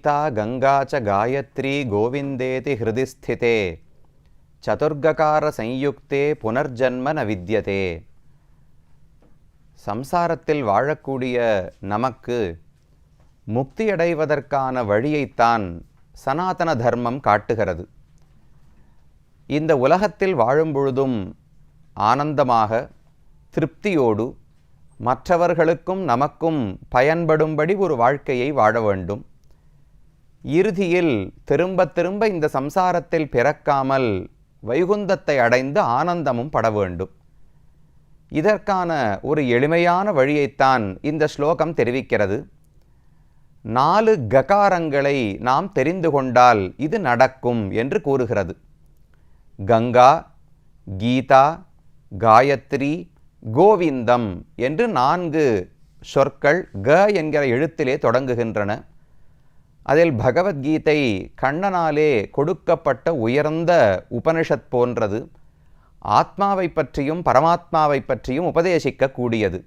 கீதா கங்கா ச காயத்ரி கோவிந்தேதி ஹிருதி ஸ்திதே சதுர்ககார சயுக்தே புனர்ஜன்ம ந வித்யதே. சம்சாரத்தில் வாழக்கூடிய நமக்கு முக்தியடைவதற்கான வழியைத்தான் சனாதன தர்மம் காட்டுகிறது. இந்த உலகத்தில் வாழும் பொழுதும் ஆனந்தமாக திருப்தியோடு மற்றவர்களுக்கும் நமக்கும் பயன்படும்படி ஒரு வாழ்க்கையை வாழ வேண்டும். இறுதியில் திரும்ப திரும்ப இந்த சம்சாரத்தில் பிறக்காமல் வைகுந்தத்தை அடைந்து ஆனந்தமும் பட வேண்டும். இதற்கான ஒரு எளிமையான வழியைத்தான் இந்த ஸ்லோகம் தெரிவிக்கிறது. 4 ககாரங்களை நாம் தெரிந்து கொண்டால் இது நடக்கும் என்று கூறுகிறது. கங்கா, கீதா, காயத்ரி, கோவிந்தம் என்று 4 சொற்கள் க என்கிற எழுத்திலே தொடங்குகின்றன. அதில் பகவத்கீதை கண்ணனாலே கொடுக்கப்பட்ட உயர்ந்த உபனிஷத் போன்றது. ஆத்மாவை பற்றியும் பரமாத்மாவை பற்றியும் உபதேசிக்கக்கூடியது.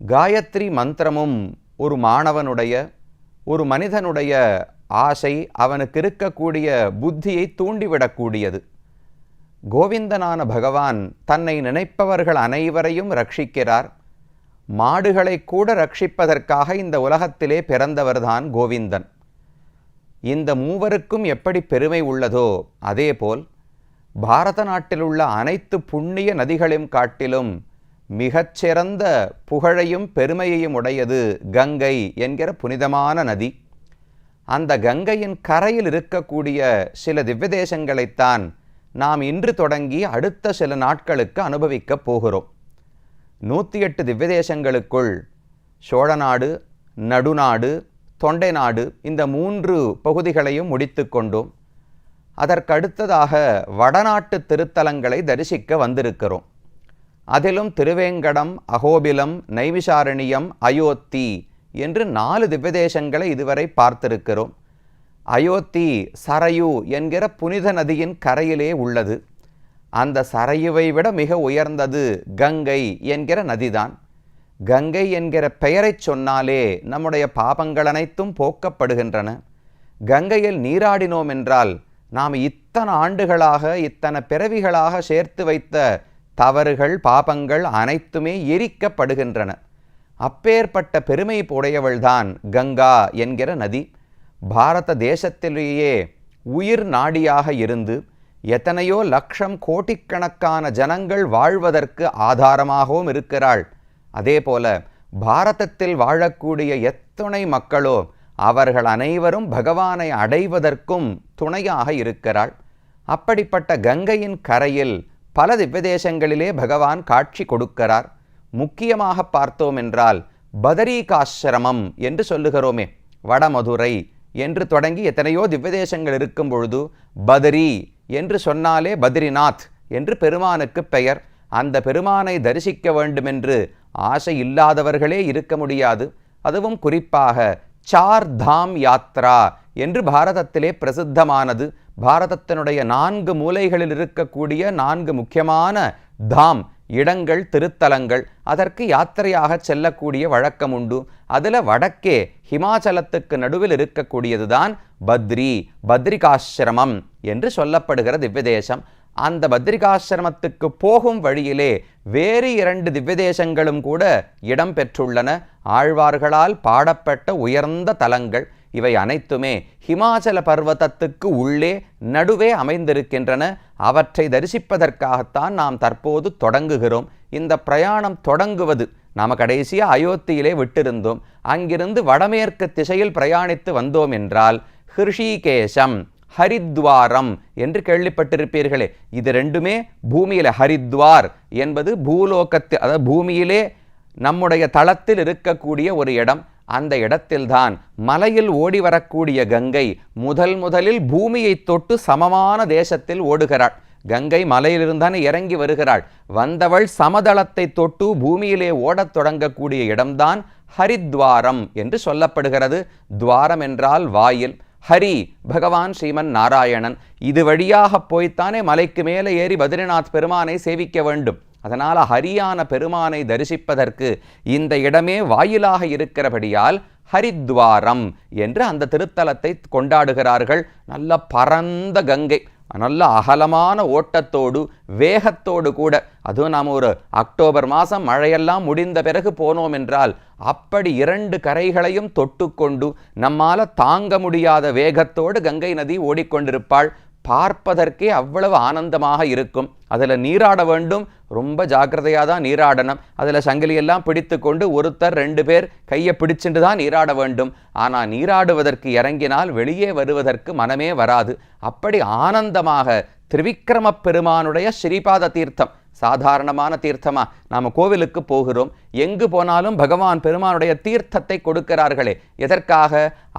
காயத்ரி மந்திரமும் ஒரு மாணவனுடைய ஒரு மனிதனுடைய ஆசை அவனுக்கு இருக்கக்கூடிய புத்தியை தூண்டிவிடக்கூடியது. கோவிந்தனான பகவான் தன்னை நினைப்பவர்கள் அனைவரையும் ரட்சிக்கிறார். மாடுகளை கூட ரட்சிப்பதற்காக இந்த உலகத்திலே பிறந்தவர்தான் கோவிந்தன். இந்த மூவருக்கும் எப்படி பெருமை உள்ளதோ அதேபோல் பாரத நாட்டில் உள்ள அனைத்து புண்ணிய நதிகளையும் காட்டிலும் மிகச்சிறந்த புகழையும் பெருமையையும் உடையது கங்கை என்கிற புனிதமான நதி. அந்த கங்கையின் கரையில் இருக்கக்கூடிய சில திவ்யதேசங்களைத்தான் நாம் இன்று தொடங்கி அடுத்த சில நாட்களுக்கு அனுபவிக்கப் போகிறோம். 108 திவ்யதேசங்களுக்குள் சோழநாடு, நடுநாடு, தொண்டை நாடு இந்த 3 பகுதிகளையும் முடித்து கொண்டோம். அதற்கடுத்ததாக வடநாட்டு திருத்தலங்களை தரிசிக்க வந்திருக்கிறோம். அதிலும் திருவேங்கடம், அகோபிலம், நைமிஷாரண்யம், அயோத்தி என்று 4 திவ்யதேசங்களை இதுவரை பார்த்திருக்கிறோம். அயோத்தி சரயு என்கிற புனித நதியின் கரையிலே உள்ளது. அந்த சரயுவை விட மிக உயர்ந்தது கங்கை என்கிற நதிதான். கங்கை என்கிற பெயரை சொன்னாலே நம்முடைய பாபங்கள் அனைத்தும் போக்கப்படுகின்றன. கங்கையில் நீராடினோம் என்றால் நாம் இத்தனை ஆண்டுகளாக இத்தனை பிறவிகளாக சேர்த்து வைத்த தவறுகள் பாபங்கள் அனைத்துமே எரிக்கப்படுகின்றன. அப்பேற்பட்ட பெருமை உடையவள்தான் கங்கா என்கிற நதி. பாரத தேசத்திலேயே உயிர் நாடியாக இருந்து எத்தனையோ லட்சம் கோடிக்கணக்கான ஜனங்கள் வாழ்வதற்கு ஆதாரமாகவும் இருக்கிறாள். அதேபோல பாரதத்தில் வாழக்கூடிய எத்தனை மக்களோ அவர்கள் அனைவரும் பகவானை அடைவதற்கும் துணையாக இருக்கிறாள். அப்படிப்பட்ட கங்கையின் கரையில் பல திவ்யதேசங்களிலே பகவான் காட்சி கொடுக்கிறார். முக்கியமாக பார்த்தோம் என்றால் பதரிகாசிரமம் என்று சொல்லுகிறோமே, வடமதுரை என்று தொடங்கி எத்தனையோ திவ்யதேசங்கள் இருக்கும் பொழுது பதரி என்று சொன்னாலே பத்ரிநாத் என்று பெருமானுக்கு பெயர். அந்த பெருமானை தரிசிக்க வேண்டுமென்று ஆசை இல்லாதவர்களே இருக்க முடியாது. அதுவும் குறிப்பாக 4 தாம் யாத்ரா என்று பாரதத்திலே பிரசித்தமானது. பாரதத்தினுடைய 4 மூலைகளில் இருக்கக்கூடிய 4 முக்கியமான தாம் இடங்கள், திருத்தலங்கள், அதற்கு யாத்திரையாக செல்லக்கூடிய வழக்கம் உண்டு. அதில் வடக்கே ஹிமாச்சலத்துக்கு நடுவில் இருக்கக்கூடியதுதான் பத்ரிகாசிரமம் என்று சொல்லப்படுகிற திவ்யதேசம். அந்த பத்ரிகாசிரமத்துக்கு போகும் வழியிலே வேறு 2 திவ்யதேசங்களும் கூட இடம் பெற்றுள்ளன. ஆழ்வார்களால் பாடப்பட்ட உயர்ந்த தலங்கள். இவை அனைத்துமே ஹிமாச்சல பர்வதத்துக்கு உள்ளே நடுவே அமைந்திருக்கின்றன. அவற்றை தரிசிப்பதற்காகத்தான் நாம் தற்போது தொடங்குகிறோம். இந்த பிரயாணம் தொடங்குவது நாம் கடைசியாக அயோத்தியிலே விட்டிருந்தோம். அங்கிருந்து வடமேற்கு திசையில் பிரயாணித்து வந்தோம் என்றால் ஹிருஷிகேசம், ஹரித்வாரம் என்று கேள்விப்பட்டிருப்பீர்களே. இது ரெண்டுமே பூமியில, ஹரித்வார் என்பது பூலோகத்தில், அதாவது பூமியிலே நம்முடைய தளத்தில் இருக்கக்கூடிய ஒரு இடம். அந்த இடத்தில்தான் மலையில் ஓடி வரக்கூடிய கங்கை முதலில் பூமியை தொட்டு சமமான தேசத்தில் ஓடுகிறாள். கங்கை மலையிலிருந்தானே இறங்கி வருகிறாள். வந்தவள் சமதளத்தை தொட்டு பூமியிலே ஓடத் தொடங்கக்கூடிய இடம்தான் ஹரித்வாரம் என்று சொல்லப்படுகிறது. துவாரம் என்றால் வாயில். ஹரி பகவான் ஸ்ரீமன் நாராயணன். இது வழியாக போய்த்தானே மலைக்கு மேலே ஏறி பத்ரிநாத் பெருமானை சேவிக்க வேண்டும். அதனால் ஹரியான பெருமானை தரிசிப்பதற்கு இந்த இடமே வாயிலாக இருக்கிறபடியால் ஹரித்வாரம் என்று அந்த திருத்தலத்தை கொண்டாடுகிறார்கள். நல்ல பரந்த கங்கை, நல்ல அகலமான ஓட்டத்தோடு வேகத்தோடு கூட, அதுவும் நாம் ஒரு அக்டோபர் மாதம் மழையெல்லாம் முடிந்த பிறகு போனோம் என்றால் அப்படி 2 கரைகளையும் தொட்டுக்கொண்டு நம்மால் தாங்க முடியாத வேகத்தோடு கங்கை நதி ஓடிக்கொண்டிருப்பாள். பார்ப்பதற்கே அவ்வளவு ஆனந்தமாக இருக்கும். அதில் நீராட வேண்டும், ரொம்ப ஜாக்கிரதையாக தான் நீராடணும். அதில் சங்கிலியெல்லாம் பிடித்து கொண்டு ஒருத்தர் 2 பேர் கையை பிடிச்சிட்டு தான் நீராட வேண்டும். ஆனால் நீராடுவதற்கு இறங்கினால் வெளியே வருவதற்கு மனமே வராது. அப்படி ஆனந்தமாக திரிவிக்ரம பெருமானுடைய ஸ்ரீபாத தீர்த்தம், சாதாரணமான தீர்த்தமா? நாம் கோவிலுக்கு போகிறோம், எங்கு போனாலும் பகவான் பெருமானுடைய தீர்த்தத்தை கொடுக்கிறார்களே. எதற்காக?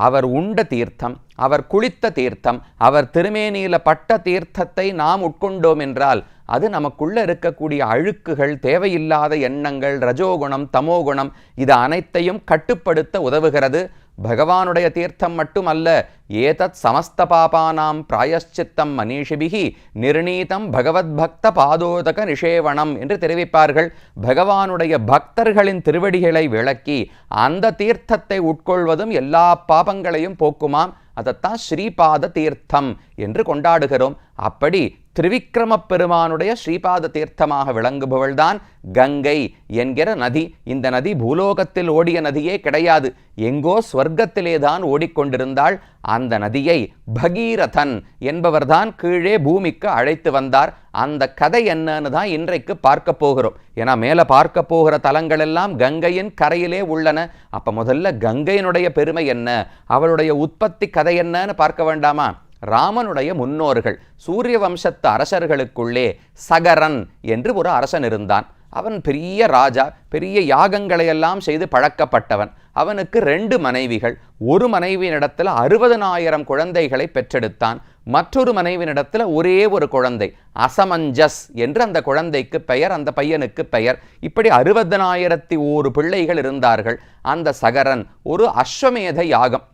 அவர் உண்ட தீர்த்தம், அவர் குளித்த தீர்த்தம், அவர் திருமேனியில பட்ட தீர்த்தத்தை நாம் உட்கொண்டோம் என்றால் அது நமக்குள்ள இருக்கக்கூடிய அழுக்குகள், தேவையில்லாத எண்ணங்கள், ரஜோகுணம், தமோகுணம், இது அனைத்தையும் கட்டுப்படுத்த உதவுகிறது. பகவானுடைய தீர்த்தம் மட்டுமல்ல, ஏதத் சமஸ்த பாபானாம் பிராயஷ்சித்தம் மனிஷிபிகி நிர்ணீதம் பகவத் பக்த பாதோதக நிஷேவனம் என்று தெரிவிப்பார்கள். பகவானுடைய பக்தர்களின் திருவடிகளை விளக்கி அந்த தீர்த்தத்தை உட்கொள்வதும் எல்லா பாபங்களையும் போக்குமாம். அதைத்தான் ஸ்ரீபாத தீர்த்தம் என்று கொண்டாடுகிறோம். அப்படி திரிவிக்ரம பெருமானுடைய ஸ்ரீபாத தீர்த்தமாக விளங்குபவள்தான் கங்கை என்கிற நதி. இந்த நதி பூலோகத்தில் ஓடிய நதியே கிடையாது, எங்கோ ஸ்வர்க்கத்திலே தான் ஓடிக்கொண்டிருந்தாள். அந்த நதியை பகீரதன் என்பவர்தான் கீழே பூமிக்கு அழைத்து வந்தார். அந்த கதை என்னன்னு தான் இன்றைக்கு பார்க்க போகிறோம். ஏன்னா மேலே பார்க்க போகிற தலங்கள் எல்லாம் கங்கையின் கரையிலே உள்ளன. அப்போ முதல்ல கங்கையினுடைய பெருமை என்ன, அவளுடைய உற்பத்தி கதை என்னன்னு பார்க்க வேண்டாமா? ராமனுடைய முன்னோர்கள், சூரிய வம்சத்து அரசர்களுக்குள்ளே சகரன் என்று ஒரு அரசன் இருந்தான். அவன் பெரிய ராஜா, பெரிய யாகங்களை எல்லாம் செய்து பழக்கப்பட்டவன். அவனுக்கு 2 மனைவிகள். ஒரு மனைவியினிடத்தில் 60,000 குழந்தைகளை பெற்றெடுத்தான். மற்றொரு மனைவியினிடத்தில் ஒரே ஒரு குழந்தை, அசமஞ்சஸ் என்று அந்த குழந்தைக்கு பெயர், அந்த பையனுக்கு பெயர். இப்படி 60,001 பிள்ளைகள் இருந்தார்கள். அந்த சகரன் ஒரு அஸ்வமேத யாகம்,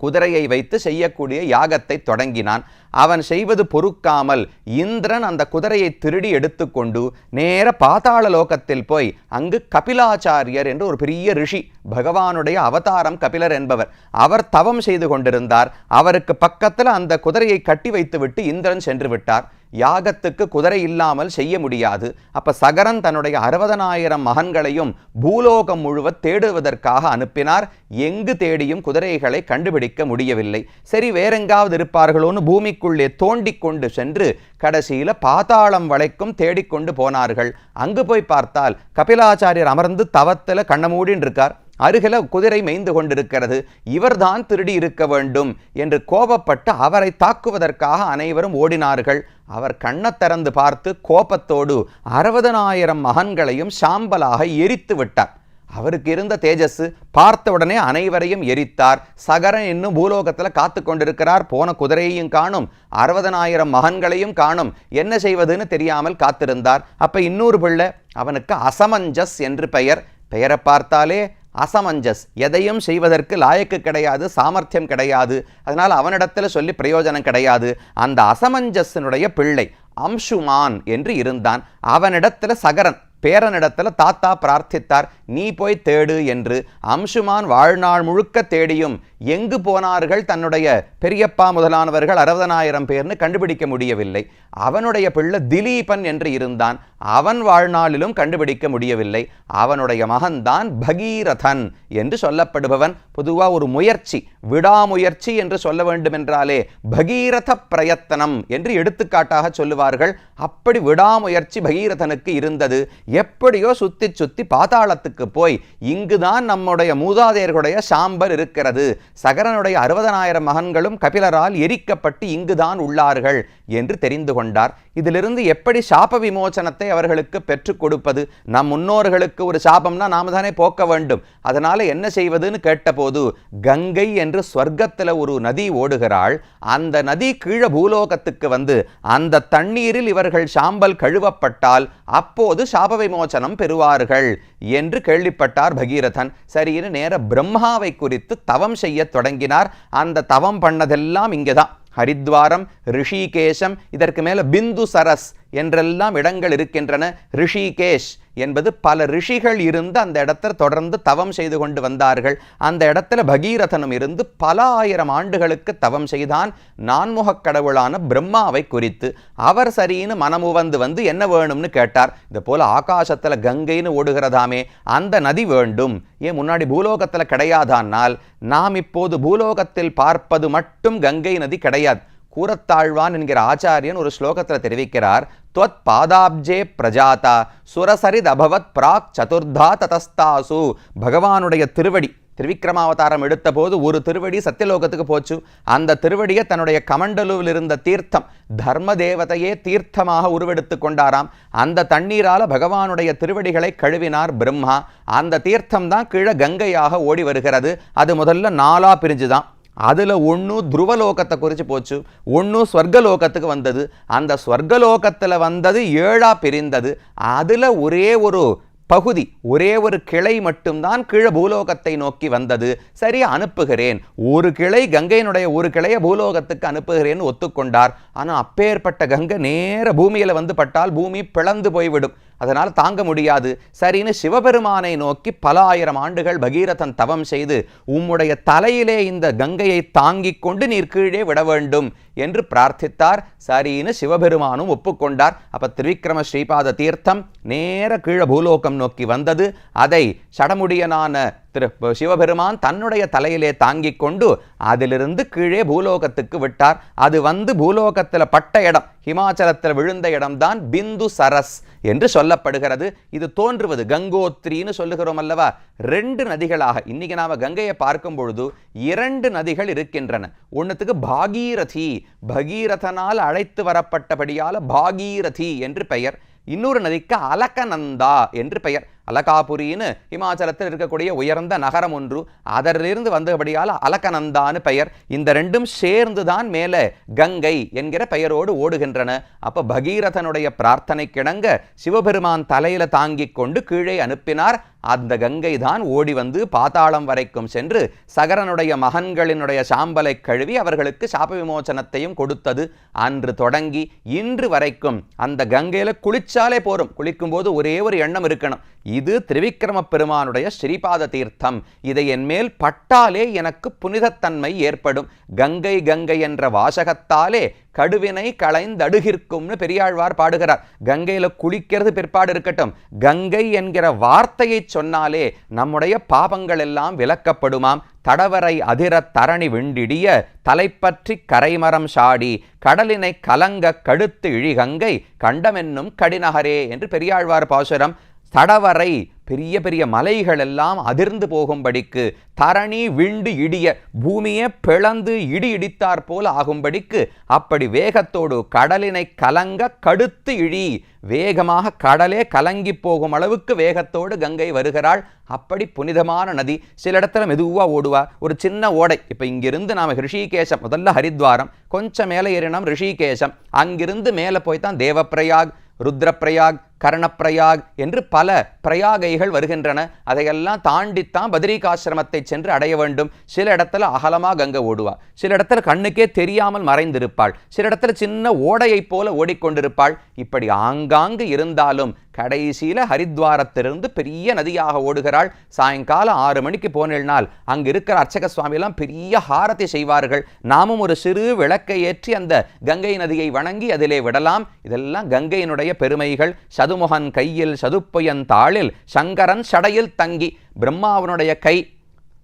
குதிரையை வைத்து செய்யக்கூடிய யாகத்தை தொடங்கினான். அவன் செய்வது பொறுக்காமல் இந்திரன் அந்த குதிரையை திருடி எடுத்துக்கொண்டு நேர பாதாள லோகத்தில் போய் அங்கு கபிலாச்சாரியர் என்று ஒரு பெரிய ரிஷி, பகவானுடைய அவதாரம் கபிலர் என்பவர், அவர் தவம் செய்து கொண்டிருந்தார். அவருக்கு பக்கத்தில் அந்த குதிரையை கட்டி வைத்துவிட்டு இந்திரன் சென்று விட்டார். யாகத்துக்கு குதிரை இல்லாமல் செய்ய முடியாது. அப்ப சகரன் தன்னுடைய 60,000 மகன்களையும் பூலோகம் முழுவதும் தேடுவதற்காக அனுப்பினார். எங்கு தேடியும் குதிரைகளை கண்டுபிடிக்க முடியவில்லை. சரி, வேறெங்காவது இருப்பார்களோன்னு பூமிக்குள்ளே தோண்டி கொண்டு சென்று கடைசியில பாதாளம் வளைக்கும் தேடிக்கொண்டு போனார்கள். அங்கு போய் பார்த்தால் கபிலாச்சாரியர் அமர்ந்து தவத்தில் கண்ணமூடின்னு இருக்கார். அருகில குதிரை மேய்ந்து கொண்டிருக்கிறது. இவர்தான் திருடி இருக்க வேண்டும் என்று கோபப்பட்டு அவரை தாக்குவதற்காக அனைவரும் ஓடினார்கள். அவர் கண்ணை திறந்து பார்த்து கோபத்தோடு 60,000 மகன்களையும் சாம்பலாக எரித்து விட்டார். அவருக்கு இருந்த தேஜஸ் பார்த்தவுடனே அனைவரையும் எரித்தார். சகரன் இன்னும் பூலோகத்தில் காத்து கொண்டிருக்கிறார். போன குதிரையையும் காணும், 60,000 மகன்களையும் காணும். என்ன செய்வதுன்னு தெரியாமல் காத்திருந்தார். அப்ப இன்னொரு பிள்ளை, அவனுக்கு அசமஞ்சஸ் என்று பெயர். பெயரை பார்த்தாலே அசமஞ்சஸ், எதையும் செய்வதற்கு லாயக்கு கிடையாது, சாமர்த்தியம் கிடையாது. அதனால் அவனிடத்தில் சொல்லி பிரயோஜனம் கிடையாது. அந்த அசமஞ்சஸனுடைய பிள்ளை அம்சுமான் என்று இருந்தான். அவனிடத்தில் சகரன் பேரனிடத்தில் தாத்தா பிரார்த்தித்தார், நீ போய் தேடு என்று. அம்சுமான் வாழ்நாள் முழுக்க தேடியும் எங்கு போனார்கள் தன்னுடைய பெரியப்பா முதலானவர்கள் 60,000 பேர்னு கண்டுபிடிக்க முடியவில்லை. அவனுடைய பிள்ளை திலீபன் என்று இருந்தான். அவன் வாழ்நாளிலும் கண்டுபிடிக்க முடியவில்லை. அவனுடைய மகன்தான் பகீரதன் என்று சொல்லப்படுபவன். பொதுவாக ஒரு முயற்சி, விடாமுயற்சி என்று சொல்ல வேண்டுமென்றாலே பகீரத பிரயத்தனம் என்று எடுத்துக்காட்டாக சொல்லுவார்கள். அப்படி விடாமுயற்சி பகீரதனுக்கு இருந்தது. எப்படியோ சுத்தி சுத்தி பாதாளத்துக்கு போய் இங்குதான் நம்முடைய மூதாதையர்களுடைய சாம்பல் இருக்கிறது, சகரனுடைய 60,000 மகன்களும் கபிலரால் எரிக்கப்பட்டு இங்குதான் உள்ளார்கள் என்று தெரிந்து கொண்டார். இதிலிருந்து எப்படி சாப விமோசனத்தை அவர்களுக்கு பெற்றுக் கொடுப்பது? நம் முன்னோர்களுக்கு ஒரு சாபம்னா நாம தானே போக்க வேண்டும். அதனால என்ன செய்வதுன்னு கேட்டபோது, கங்கை என்று ஸ்வர்க்கத்தில் ஒரு நதி ஓடுகிறாள். அந்த நதி கீழே பூலோகத்துக்கு வந்து அந்த தண்ணீரில் இவர்கள் சாம்பல் கழுவப்பட்டால் அப்போது சாப விமோசனம் பெறுவார்கள் என்று கேள்விப்பட்டார் பகீரதன். சரின்னு நேர பிரம்மாவை குறித்து தவம் செய்ய தொடங்கினார். அந்த தவம் பண்ணதெல்லாம் இங்கேதான், ஹரித்வாரம், ரிஷிகேசம், இதற்கு மேல பிந்து சரஸ் என்றெல்லாம் இடங்கள் இருக்கின்றன. ரிஷிகேஷ் என்பது பல ரிஷிகள் இருந்து அந்த இடத்துல தொடர்ந்து தவம் செய்து கொண்டு வந்தார்கள். அந்த இடத்துல பகீரதனும் இருந்து பல ஆயிரம் ஆண்டுகளுக்கு தவம் செய்தான் நான்முகக் கடவுளான பிரம்மாவை குறித்து. அவர் சரின்னு மனமுவந்து வந்து என்ன வேணும்னு கேட்டார். இது போல ஆகாசத்துல கங்கைன்னு ஓடுகிறதாமே, அந்த நதி வேண்டும். ஏன் முன்னாடி பூலோகத்துல கிடையாதானால் நாம் இப்போது பூலோகத்தில் பார்ப்பது மட்டும் கங்கை நதி கிடையாது. கூரத்தாழ்வான் என்கிற ஆச்சாரியன் ஒரு ஸ்லோகத்தில் தெரிவிக்கிறார், त्वत् பாதாப்ஜே பிரஜாதா சுரசரித் அபவத் பிராக் சதுர்தா ததஸ்தாசு. பகவானுடைய திருவடி திரிவிக்ரமாவதாரம் எடுத்த போது ஒரு திருவடி சத்தியலோகத்துக்கு போச்சு. அந்த திருவடியை தன்னுடைய கமண்டலுவில் இருந்த தீர்த்தம் தர்ம தேவதையே தீர்த்தமாக உருவெடுத்து கொண்டாராம். அந்த தண்ணீரால பகவானுடைய திருவடிகளை கழுவினார் பிரம்மா. அந்த தீர்த்தம் தான் கீழே கங்கையாக ஓடி வருகிறது. அது முதல்ல 4 பிரிஞ்சுதான். அதில் ஒன்று துருவலோகத்தை குறித்து போச்சு, ஒன்று ஸ்வர்கலோகத்துக்கு வந்தது. அந்த ஸ்வர்கலோகத்தில் வந்தது 7 பிரிந்தது. அதில் ஒரே ஒரு பகுதி, ஒரே ஒரு கிளை மட்டும்தான் கீழே பூலோகத்தை நோக்கி வந்தது. சரி, அனுப்புகிறேன், ஒரு கிளை கங்கையினுடைய ஒரு கிளையை பூலோகத்துக்கு அனுப்புகிறேன்னு ஒத்துக்கொண்டார். ஆனால் அப்பேற்பட்ட கங்கை நேர பூமியில் வந்து பட்டால் பூமி பிளந்து போய்விடும், அதனால் தாங்க முடியாது. சரின்னு சிவபெருமானை நோக்கி பல ஆயிரம் ஆண்டுகள் பகீரதன் தவம் செய்து உம்முடைய தலையிலே இந்த கங்கையை தாங்கிக் கொண்டு நீர் கீழே விட வேண்டும் என்று பிரார்த்தித்தார். சரின்னு சிவபெருமானும் ஒப்புக்கொண்டார். அப்ப திரிவிக்ரம ஸ்ரீபாத தீர்த்தம் நேர கீழே பூலோகம் நோக்கி வந்தது. அதை சடமுடியனான சிவபெருமான் தன்னுடைய தலையிலே தாங்கிக் கொண்டு அதிலிருந்து கீழே பூலோகத்துக்கு விட்டார். அது வந்து பூலோகத்தில் பட்ட இடம், ஹிமாச்சலத்தில் விழுந்த இடம்தான் பிந்து சரஸ் என்று சொல்லப்படுகிறது. இது தோன்றுவது கங்கோத்ரின்னு சொல்லுகிறோம் அல்லவா, 2 நதிகளாக. இன்னைக்கு நாம கங்கையை பார்க்கும் பொழுது 2 நதிகள் இருக்கின்றன. ஒன்னுத்துக்கு பாகீரதி, பகீரதனால் அழைத்து வரப்பட்டபடியால பாகீரதி என்று பெயர். இன்னொரு நதிக்கு அலகநந்தா என்று பெயர். அலகாபுரின்னு ஹிமாச்சலத்தில் இருக்கக்கூடிய உயர்ந்த நகரம் ஒன்று, அதிலிருந்து வந்தபடியால் அலகநந்தான்னு பெயர். இந்த 2ம் சேர்ந்துதான் மேலே கங்கை என்கிற பெயரோடு ஓடுகின்றன. அப்ப பகீரதனுடைய பிரார்த்தனைக்கிணங்க சிவபெருமான் தலையில தாங்கிக் கொண்டு கீழே அனுப்பினார். அந்த கங்கை தான் ஓடி வந்து பாதாளம் வரைக்கும் சென்று சகரனுடைய மகன்களினுடைய சாம்பலை கழுவி அவர்களுக்கு சாப விமோசனத்தையும் கொடுத்தது. அன்று தொடங்கி இன்று வரைக்கும் அந்த கங்கையில குளிச்சாலே போரும். குளிக்கும் போது ஒரே ஒரு எண்ணம் இருக்கணும், இது திரிவிக்ரம பெருமானுடைய ஸ்ரீபாத தீர்த்தம், இதை என் மேல் பட்டாலே எனக்கு புனிதத்தன்மை ஏற்படும். கங்கை கங்கை என்ற வாசகத்தாலே கடுவினை களைந்தடுகிற்கும்னு பெரியாழ்வார் பாடுகிறார். கங்கையில குளிக்கிறது பிற்பாடு இருக்கட்டும், கங்கை என்கிற வார்த்தையை சொன்னாலே நம்முடைய பாபங்கள் எல்லாம் விலக்கப்படுமாம். தடவரை அதிர தரணி விண்டிடிய தலைப்பற்றி கரைமரம் சாடி கடலினை கலங்க கடுத்து இழிகங்கை கண்டமென்னும் கடிநகரே என்று பெரியாழ்வார் பாசுரம். தடவரை பெரிய பெரிய மலைகள் எல்லாம் அதிர்ந்து போகும்படிக்கு, தரணி விண்டு இடிய பூமியை பிளந்து இடி இடித்தாற் போல் ஆகும்படிக்கு, அப்படி வேகத்தோடு கடலினை கலங்க கடுத்து இழி, வேகமாக கடலே கலங்கி போகும் அளவுக்கு வேகத்தோடு கங்கை வருகிறாள். அப்படி புனிதமான நதி. சில இடத்துல மெதுவா ஓடுவா, ஒரு சின்ன ஓடை. இப்ப இங்கிருந்து நாம ரிஷிகேசம், முதல்ல ஹரித்வாரம், கொஞ்சம் மேலே ஏறினோம் ரிஷிகேசம், அங்கிருந்து மேலே போய்தான் தேவப்பிரயாக், ருத்ரப்பிரயாக், கர்ணப்பிரயாக் என்று பல பிரயாகைகள் வருகின்றன. அதையெல்லாம் தாண்டித்தான் பத்ரிகாசிரமத்தை சென்று அடைய வேண்டும். சில இடத்துல அகலமா கங்கை ஓடுவா, சில இடத்துல கண்ணுக்கே தெரியாமல் மறைந்திருப்பாள், சில இடத்துல சின்ன ஓடையைப் போல ஓடிக்கொண்டிருப்பாள். இப்படி ஆங்காங்கு இருந்தாலும் கடைசியில ஹரித்வாரத்திலிருந்து பெரிய நதியாக ஓடுகிறாள். சாயங்காலம் 6 மணிக்கு போனால் அங்கு இருக்கிற அர்ச்சக சுவாமியெல்லாம் பெரிய ஹாரதி செய்வார்கள். நாமும் ஒரு சிறு விளக்கை ஏற்றி அந்த கங்கை நதியை வணங்கி அதிலே விடலாம். இதெல்லாம் கங்கையினுடைய பெருமைகள். சதுமுகன் கையில் சதுப்புயன் தாளில் சங்கரன் சடையில் தங்கி, பிரம்மாவனுடைய கை,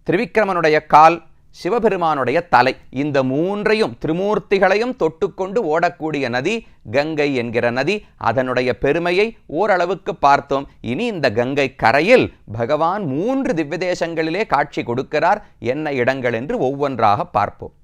திரிவிக்ரமனுடைய கால், சிவபெருமானுடைய தலை, இந்த 3ஐயும் திரிமூர்த்திகளையும் தொட்டுக்கொண்டு ஓடக்கூடிய நதி கங்கை என்கிற நதி. அதனுடைய பெருமையை ஓரளவுக்கு பார்த்தோம். இனி இந்த கங்கை கரையில் பகவான் 3 திவ்ய தேசங்களிலே காட்சி கொடுக்கிறார். என்ன இடங்கள் என்று ஒவ்வொன்றாக பார்ப்போம்.